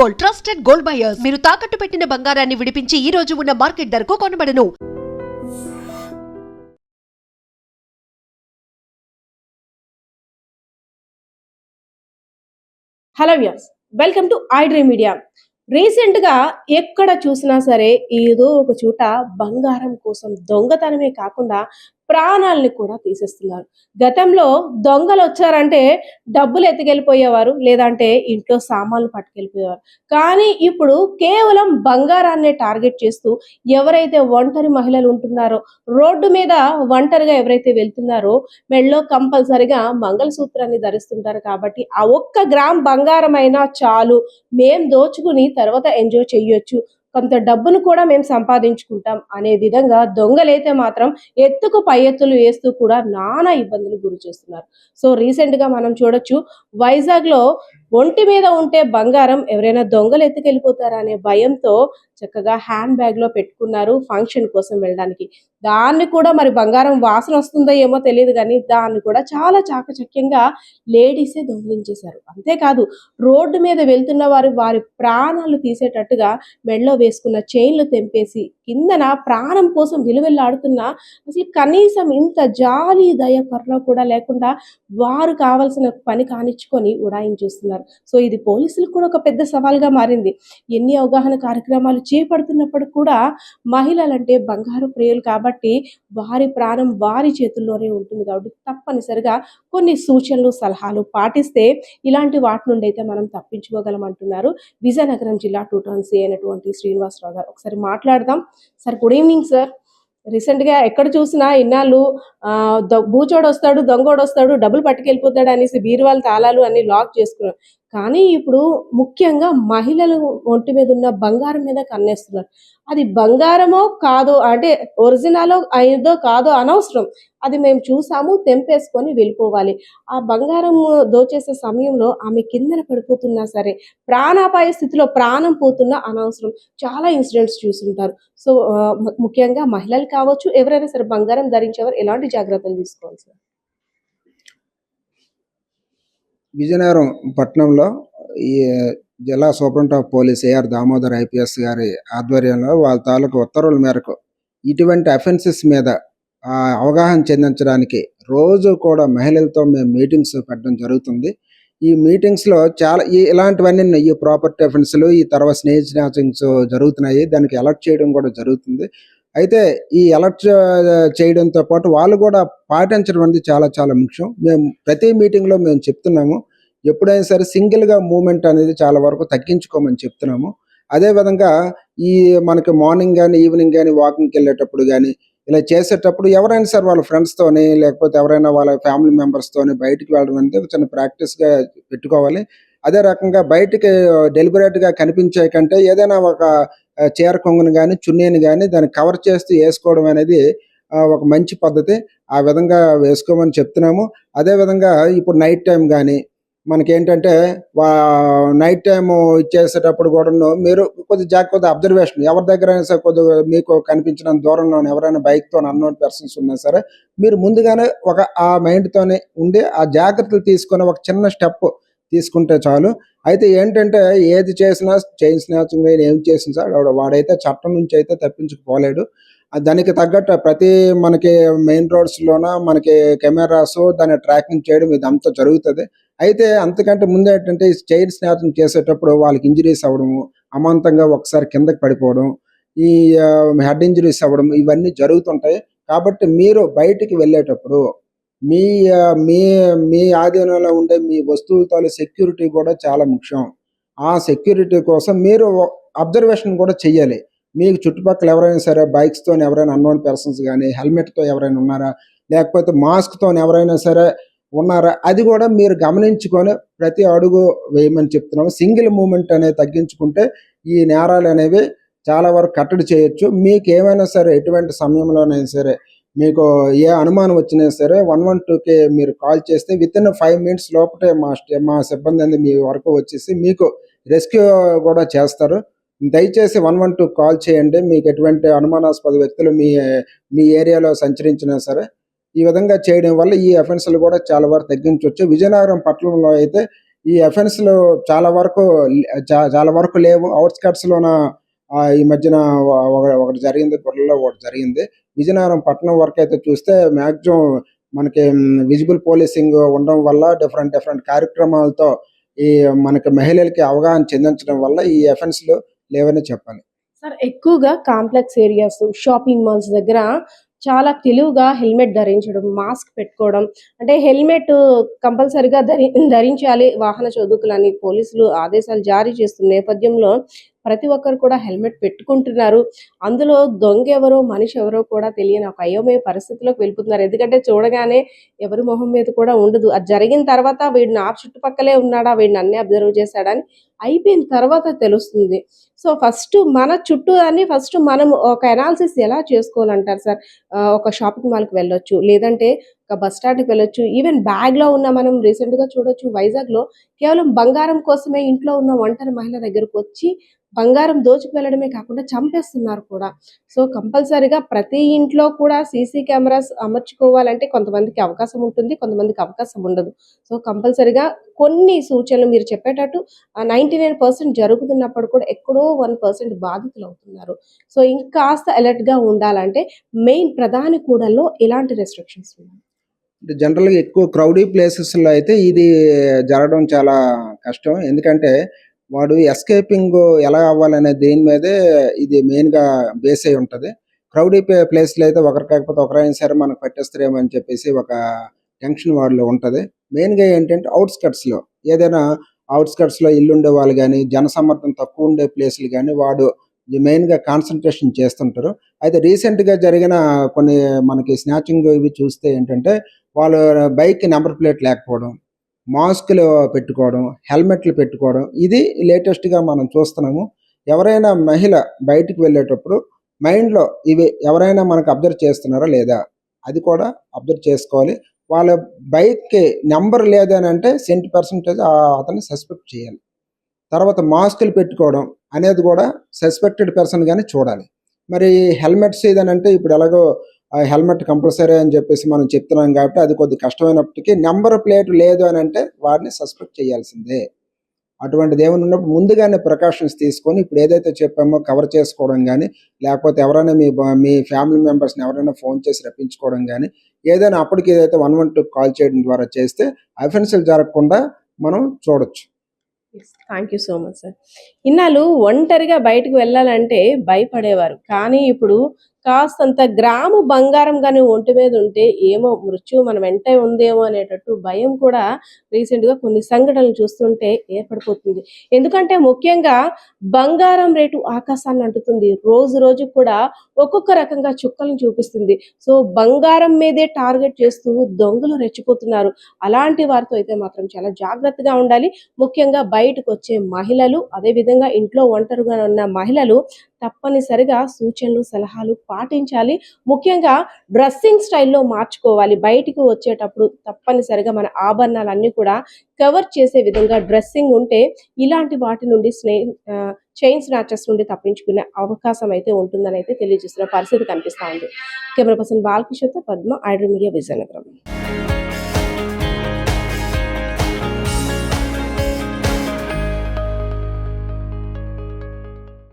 Gold, trusted gold buyers. మీరు తాకట్టు పెట్టిన బంగారాన్ని విడిపించి ఈ రోజు ఉన్న మార్కెట్ ధరకు కొనబడను. Hello viewers, welcome to iDream media. Recent గా ఎక్కడ చూసినా సరే ఏదో ఒక చోట బంగారం కోసం దొంగతనమే కాకుండా ప్రాణాలని కూడా తీసేస్తున్నారు. గతంలో దొంగలు వచ్చారంటే డబ్బులు ఎత్తుకెళ్ళిపోయేవారు, లేదంటే ఇంట్లో సామాన్లు పట్టుకెళ్ళిపోయేవారు. కానీ ఇప్పుడు కేవలం బంగారాన్నే టార్గెట్ చేస్తూ ఎవరైతే ఒంటరి మహిళలు ఉంటున్నారో, రోడ్డు మీద ఒంటరిగా ఎవరైతే వెళ్తున్నారో మెళ్ళో కంపల్సరిగా మంగళసూత్రాన్ని ధరిస్తుంటారు. కాబట్టి ఆ ఒక్క గ్రామ్ బంగారం అయినా చాలు, మేం దోచుకుని తర్వాత ఎంజాయ్ చెయ్యొచ్చు, కొంత డబ్బును కూడా మేము సంపాదించుకుంటాం అనే విధంగా దొంగలైతే మాత్రం ఎత్తుకు పై ఎత్తులు వేస్తూ కూడా నానా ఇబ్బందులు గురి చేస్తున్నారు. సో రీసెంట్ గా మనం చూడొచ్చు, వైజాగ్ లో ఒంటి మీద ఉంటే బంగారం ఎవరైనా దొంగలు ఎత్తుకెళ్ళిపోతారా అనే భయంతో చక్కగా హ్యాండ్ బ్యాగ్ లో పెట్టుకున్నారు ఫంక్షన్ కోసం వెళ్ళడానికి. దాన్ని కూడా మరి బంగారం వాసన వస్తుందో ఏమో తెలియదు, కానీ దాన్ని కూడా చాలా చాకచక్యంగా లేడీసే దొంగిలించేశారు. అంతేకాదు, రోడ్డు మీద వెళ్తున్న వారి ప్రాణాలు తీసేటట్టుగా మెడలో వేసుకున్న చైన్లు తెంపేసి కిందన ప్రాణం కోసం విలువెల్లాడుతున్నా అసలు కనీసం ఇంత జాలి దయ కరుణ కూడా లేకుండా వారు కావాల్సిన పని కానిచ్చుకొని ఉడాయించేస్తున్నారు. సో ఇది పోలీసులకు కూడా ఒక పెద్ద సవాల్గా మారింది. ఎన్ని అవగాహన కార్యక్రమాలు చేపడుతున్నప్పుడు కూడా మహిళలంటే బంగారు ప్రియులు కాబట్టి వారి ప్రాణం వారి చేతుల్లోనే ఉంటుంది. కాబట్టి తప్పనిసరిగా కొన్ని సూచనలు సలహాలు పాటిస్తే ఇలాంటి వాటి నుండి అయితే మనం తప్పించుకోగలం అంటున్నారు విజయనగరం జిల్లా 2 టౌన్ సి అయినటువంటి శ్రీనివాసరావు గారు. ఒకసారి మాట్లాడదాం. Sir, good evening sir. Recent గా ఎక్కడ చూసినా ఇన్నాళ్ళు బూచోడు వస్తాడు, దొంగోడు వస్తాడు, డబ్బులు పట్టుకెళ్ళిపోతాడు అనేసి బీరువాల తాళాలు అన్ని లాక్ చేసుకున్నారు. కానీ ఇప్పుడు ముఖ్యంగా మహిళలు ఒంటి మీద ఉన్న బంగారం మీద కన్నేస్తున్నారు. అది బంగారమో కాదో, అంటే ఒరిజినలో అయిందో కాదో అనవసరం, అది మేము చూసాము, తెంపేసుకొని వెళ్ళిపోవాలి. ఆ బంగారం దోచేసే సమయంలో ఆమె కిందన పడిపోతున్నా సరే, ప్రాణాపాయ స్థితిలో ప్రాణం పోతున్నా అనవసరం. చాలా ఇన్సిడెంట్స్ చూస్తుంటారు. సో ముఖ్యంగా మహిళలు కావచ్చు, ఎవరైనా సరే బంగారం ధరించేవారు ఎలాంటి జాగ్రత్తలు తీసుకోవాలి సార్? విజయనగరం పట్టణంలో ఈ జిల్లా superintendent of police AR Damodar IPS గారి ఆధ్వర్యంలో వాళ్ళ తాలూకు ఉత్తర్వుల మేరకు ఇటువంటి అఫెన్సెస్ మీద అవగాహన చెందించడానికి రోజు కూడా మహిళలతో మేము మీటింగ్స్ పెట్టడం జరుగుతుంది. ఈ మీటింగ్స్లో చాలా ఇలాంటివన్నీ ఈ ప్రాపర్టీ అఫెన్స్లు, ఈ తర్వాత స్నేజ్ స్నాచింగ్స్ జరుగుతున్నాయి. దానికి అలర్ట్ చేయడం కూడా జరుగుతుంది. అయితే ఈ అలర్ట్ చేయడంతో పాటు వాళ్ళు కూడా పాటించడం అనేది చాలా చాలా ముఖ్యం. మేము ప్రతి మీటింగ్లో మేము చెప్తున్నాము, ఎప్పుడైనా సరే సింగిల్గా మూమెంట్ అనేది చాలా వరకు తగ్గించుకోమని చెప్తున్నాము. అదేవిధంగా ఈ మనకి మార్నింగ్ కానీ ఈవినింగ్ కానీ వాకింగ్కి వెళ్ళేటప్పుడు కానీ ఇలా చేసేటప్పుడు ఎవరైనా సరే వాళ్ళ ఫ్రెండ్స్తోని, లేకపోతే ఎవరైనా వాళ్ళ ఫ్యామిలీ మెంబర్స్తోని బయటికి వెళ్ళడం అనేది చిన్న ప్రాక్టీస్గా పెట్టుకోవాలి. అదే రకంగా బయటికి డెలిబరేట్గా కనిపించే కంటే ఏదైనా ఒక చీర కొంగుని కానీ చున్నీని కానీ దాన్ని కవర్ చేస్తూ వేసుకోవడం అనేది ఒక మంచి పద్ధతి. ఆ విధంగా వేసుకోమని చెప్తున్నాము. అదేవిధంగా ఇప్పుడు నైట్ టైం కానీ మనకేంటంటే నైట్ టైము ఇచ్చేసేటప్పుడు కూడా మీరు కొద్దిగా అబ్జర్వేషన్, ఎవరి దగ్గర అయినా సరే కొద్దిగా మీకు కనిపించిన దూరంలో ఎవరైనా బైక్తో అన్నోన్ పర్సన్స్ ఉన్నా సరే మీరు ముందుగానే ఆ మైండ్తోనే ఉండి ఆ జాగ్రత్తలు తీసుకొని ఒక చిన్న స్టెప్ తీసుకుంటే చాలు. అయితే ఏంటంటే ఏది చేసినా చైన్ స్నాచింగ్ ఏం చేసినా సార్ వాడైతే చట్టం నుంచి అయితే తప్పించుకుపోలేడు. దానికి తగ్గట్టు ప్రతి మనకి మెయిన్ రోడ్స్లోన మనకి కెమెరాస్ దాన్ని ట్రాకింగ్ చేయడం ఇదంతా జరుగుతుంది. అయితే అంతకంటే ముందు ఏంటంటే ఈ చైన్ స్నాచింగ్ చేసేటప్పుడు వాళ్ళకి ఇంజరీస్ అవ్వడము, అమాంతంగా ఒకసారి కిందకి పడిపోవడం, ఈ హెడ్ ఇంజరీస్ అవ్వడం ఇవన్నీ జరుగుతుంటాయి. కాబట్టి మీరు బయటికి వెళ్ళేటప్పుడు మీ మీ మీ ఆధీనంలో ఉండే మీ వస్తువులతో సెక్యూరిటీ కూడా చాలా ముఖ్యం. ఆ సెక్యూరిటీ కోసం మీరు అబ్జర్వేషన్ కూడా చెయ్యాలి. మీకు చుట్టుపక్కల ఎవరైనా సరే బైక్స్తో ఎవరైనా అన్నోన్ పర్సన్స్ కానీ, హెల్మెట్తో ఎవరైనా ఉన్నారా, లేకపోతే మాస్క్తో ఎవరైనా సరే ఉన్నారా, అది కూడా మీరు గమనించుకొని ప్రతి అడుగు వేయమని చెప్తున్నాము. సింగిల్ మూమెంట్ అనేది తగ్గించుకుంటే ఈ నేరాలు అనేవి చాలా వరకు కట్టడి చేయొచ్చు. మీకు ఏమైనా సరే ఎటువంటి సమయంలోనైనా సరే మీకు ఏ అనుమానం వచ్చినా సరే 112కి మీరు కాల్ చేస్తే వితిన్ 5 minutes లోపటే మా సిబ్బంది అనేది మీ వరకు వచ్చేసి మీకు రెస్క్యూ కూడా చేస్తారు. దయచేసి 112 కాల్ చేయండి. మీకు ఎటువంటి అనుమానాస్పద వ్యక్తులు మీ ఏరియాలో సంచరించినా సరే ఈ విధంగా చేయడం వల్ల ఈ అఫెన్స్లు కూడా చాలా వరకు తగ్గించవచ్చు. విజయనగరం పట్టణంలో అయితే ఈ అఫెన్స్‌లు చాలా వరకు లేవు. ఔట్‌స్కట్స్‌లోన ఈ మధ్యన ఒకటి జరిగింది. గొర్రెలో ఒకటి జరిగింది. విజయనగరం పట్టణం వరకైతే చూస్తే మాక్సిమం మనకి విజిబుల్ పోలీసింగ్ ఉండడం వల్ల డిఫరెంట్ కార్యక్రమాలతో ఈ మనకి మహిళలకి అవగాహన చెందించడం వల్ల ఈ అఫెన్స్‌లు లేవనే చెప్పాలి. సార్ ఎక్కువగా కాంప్లెక్స్ ఏరియాస్, షాపింగ్ మాల్స్ దగ్గర చాలా తెలివిగా హెల్మెట్ ధరించడం, మాస్క్ పెట్టుకోవడం, అంటే హెల్మెట్ కంపల్సరీగా ధరించాలి వాహన చోదకులని పోలీసులు ఆదేశాలు జారీ చేస్తున్న నేపథ్యంలో ప్రతి ఒక్కరు కూడా హెల్మెట్ పెట్టుకుంటున్నారు. అందులో దొంగ ఎవరో, మనిషి ఎవరో కూడా తెలియని ఒక అయోమయ పరిస్థితిలోకి వెళ్ళిపోతున్నారు. ఎందుకంటే చూడగానే ఎవరి మొహం మీద కూడా ఉండదు. అది జరిగిన తర్వాత వీడు నా చుట్టుపక్కలే ఉన్నాడా, వీడు నన్నే అబ్జర్వ్ చేశాడా అని అయిపోయిన తర్వాత తెలుస్తుంది. సో, ఫస్ట్ మనం ఒక అనాలిసిస్ ఎలా చేసుకోవాలంటారు సార్? ఒక షాపింగ్ మాల్‌కి వెళ్ళొచ్చు. లేదంటే ఒక బస్ స్టాండ్‌కి వెళ్ళొచ్చు. ఈవెన్ బ్యాగ్‌లో ఉన్న మనం రీసెంట్‌గా చూడొచ్చు వైజాగ్‌లో కేవలం బంగారం కోసమే ఇంట్లో ఉన్న ఒంటరి మహిళ దగ్గరకొచ్చి బంగారం దోచుకు వెళ్ళడమే కాకుండా చంపేస్తున్నారు కూడా. సో, కంపల్సరీగా ప్రతి ఇంట్లో కూడా సీసీ కెమెరాస్ అమర్చుకోవాలంటే కొంతమందికి అవకాశం ఉంటుంది. కొంతమందికి అవకాశం ఉండదు. సో, కంపల్సరీగా కొన్ని సూచనలు మీరు చెప్పేటట్టు 99% జరుగుతున్నప్పుడు కూడా ఎక్కడో 1% బాధితులవుతున్నారు. సో, ఇంకాస్త అలర్ట్‌గా ఉండాలంటే మెయిన్ ప్రధాని కూడల్లో ఎలాంటి రెస్ట్రిక్షన్స్ ఉన్నాయి? అంటే జనరల్‌గా ఎక్కువ క్రౌడీ ప్లేసెస్‌లో అయితే ఇది జరగడం చాలా కష్టం. ఎందుకంటే వాడు ఎస్కేపింగ్ ఎలా అవ్వాలనే దేని మీదే ఇది మెయిన్‌గా బేస్ అయ్యి ఉంటది. క్రౌడీ ప్లేస్‌లో అయితే ఒకరు కాకపోతే ఒకరైనా సరే మనకు పట్టేస్తారేమో అని చెప్పేసి ఒక టెన్షన్ వాడిలో ఉంటది. మెయిన్‌గా ఏంటంటే ఔట్‌స్కట్స్‌లో ఏదైనా ఔట్‌స్కట్స్‌లో ఇల్లుండే వాళ్ళు గాని, జనసమ్మర్దం తక్కువ ఉండే ప్లేసులు గాని వాడు మెయిన్‌గా కాన్సంట్రేషన్ చేస్తుంటారు. అయితే రీసెంట్‌గా జరిగిన కొన్ని మనకి స్నాచింగ్ ఇవి చూస్తే ఏంటంటే వాళ్ళు బైక్‌కి నంబర్ ప్లేట్ లేకపోవడం, మాస్కులు పెట్టుకోవడం, హెల్మెట్లు పెట్టుకోవడం ఇది లేటెస్ట్‌గా మనం చూస్తున్నాము. ఎవరైనా మహిళ బయటికి వెళ్ళేటప్పుడు మైండ్‌లో ఇవి ఎవరైనా మనకు అబ్జర్వ్ చేస్తున్నారా లేదా? అది కూడా అబ్జర్వ్ చేసుకోవాలి. వాళ్ళ బైక్‌కి నంబర్ లేదనంటే 100% అతన్ని సస్పెక్ట్ చేయాలి. తర్వాత మాస్కులు పెట్టుకోవడం అనేది కూడా సస్పెక్టెడ్ పర్సన్ గానే చూడాలి. మరి హెల్మెట్స్ ఇదనంటే ఇప్పుడు ఎలాగో హెల్మెట్ కంపల్సరీ అని చెప్పేసి మనం చెప్తున్నాం కాబట్టి అది కొద్దిగా కష్టమైనప్పటికీ నంబర్ ప్లేట్ లేదు అనంటే వాడిని సస్పెక్ట్ చేయాల్సిందే. అటువంటిది ఏమైనా ఉన్నప్పుడు ముందుగానే ప్రికాషన్స్ తీసుకొని ఇప్పుడు ఏదైతే చెప్పామో కవర్ చేసుకోవడం గానీ, లేకపోతే ఎవరైనా మీ ఫ్యామిలీ మెంబర్స్‌ని ఎవరైనా ఫోన్ చేసి రప్పించుకోవడం గానీ, ఏదైనా అప్పటికి ఏదైతే 112 కాల్ చేయడం ద్వారా చేస్తే అఫెన్స్‌లు జరగకుండా మనం చూడొచ్చు. Thank you so much sir. ఇన్నాళ్ళు ఒంటరిగా బయటకు వెళ్ళాలంటే భయపడేవారు. కానీ ఇప్పుడు కాస్తంత గ్రాము బంగారం గాని ఒంటి మీద ఉంటే ఏమో మృత్యువు మన వెంటే ఉందేమో అనేటట్టు భయం కూడా రీసెంట్‌గా కొన్ని సంఘటనలు చూస్తుంటే ఏర్పడిపోతుంది. ఎందుకంటే ముఖ్యంగా బంగారం రేటు ఆకాశాన్ని అంటుతుంది. రోజు రోజుకి కూడా ఒక్కొక్క రకంగా చుక్కలను చూపిస్తుంది. సో, బంగారం మీదే టార్గెట్ చేస్తూ దొంగలు రెచ్చిపోతున్నారు. అలాంటి వారితో అయితే మాత్రం చాలా జాగ్రత్తగా ఉండాలి. ముఖ్యంగా బయటకొచ్చే మహిళలు, అదేవిధంగా ఇంట్లో ఒంటరిగా ఉన్న మహిళలు తప్పనిసరిగా సూచనలు, సలహాలు పాటించాలి. ముఖ్యంగా డ్రెస్సింగ్ స్టైల్‌లో మార్చుకోవాలి. బయటికి వచ్చేటప్పుడు తప్పనిసరిగా మన ఆభరణాలన్నీ కూడా కవర్ చేసే విధంగా డ్రెస్సింగ్ ఉంటే ఇలాంటి వాటి నుండి చైన్ స్నాచర్స్ నుండి తప్పించుకునే అవకాశం అయితే ఉంటుందనైతే తెలియజేస్తున్న పరిస్థితి కనిపిస్తా ఉంది. కెమెరా పర్సన్ బాలకిషోర్‌తో పద్మ, ఐడ్రీమ్ మీడియా, విజయనగరం.